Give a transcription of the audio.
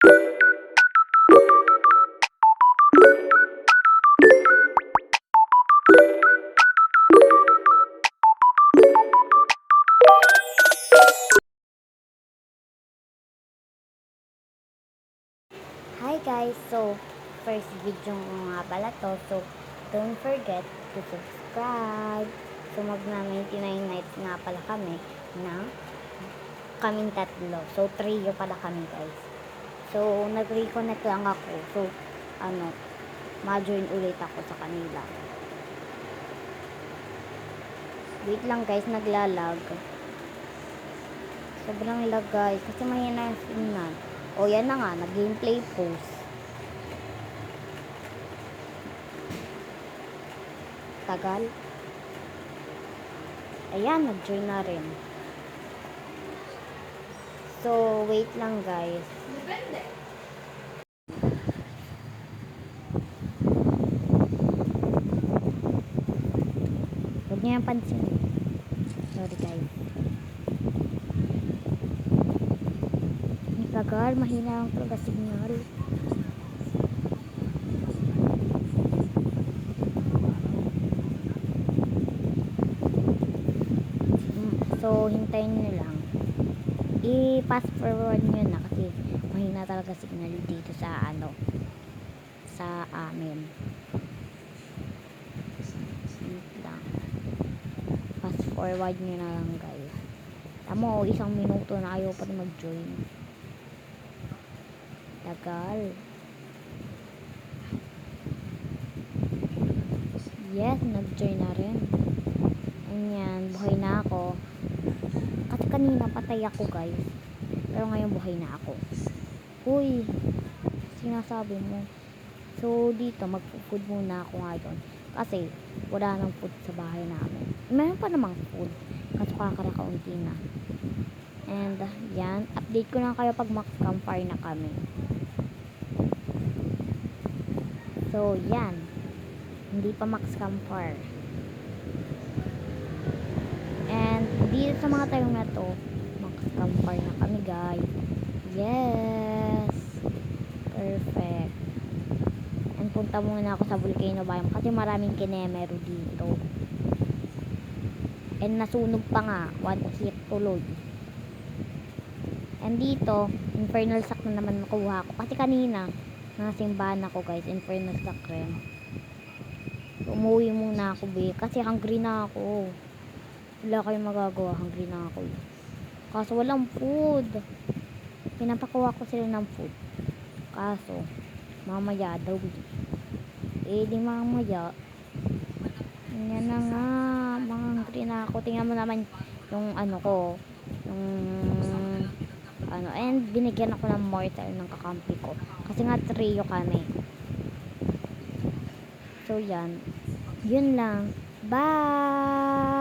Hi guys! So, first video ko nga pala to. So, don't forget to subscribe. So, magna 99 nights nga pala kami na kaming tatlo. So, trio pala kami guys. So, nag-reconnect lang ako. So, ma-join ulit ako sa kanila. Wait lang guys, naglalag. Sobrang lag guys. Kasi mahina yung signal. O, yan na nga. Nag-gameplay post. Tagal. Ayan, nag-join na rin. So, wait lang guys. Huwag niyo yung pansin. Sorry guys. May tagal, mahina lang talaga signal. So, hintayin nyo lang. I-fast forward nyo na kasi mahina talaga signal dito sa sa amin. Wait lang. Fast forward nyo na lang guys. Tamo, 1 minuto na ayaw pa rin mag-join. Tagal. Yes, nag-join na rin. Ayan, buhay na ako. Kasi kanina patay ako guys. Pero ngayon buhay na ako. Uy, sinasabi mo. So dito mag-food muna ako ngayon. Kasi wala nang food sa bahay namin. Meron pa namang food. Kaso kakarakaunti na. And yan, update ko lang kayo pag max campfire na kami. So yan. Hindi pa max campfire. And dito sa mga tayong na to, max campfire na kami guys. Yes! Perfect. And punta muna ako sa Volcano Biome kasi maraming kinemero dito. And nasunog pa nga, 1 hit tuloy. And dito, infernal sack na naman makuha ko. Kasi kanina, nasimbahan ako guys, infernal sack rin. Umuwi muna ako kasi hungry na ako. Wala kayong magagawa, hungry na ako. Kaso walang food. Pinapakuha ko sila ng food. Kaso, mamaya daw. Di mamaya. Yan na nga. Mga hungry na ako. Tingnan mo naman yung ko. Yung and binigyan ako ng mortar ng kakampi ko. Kasi nga trio kami. So yan. Yun lang. Bye!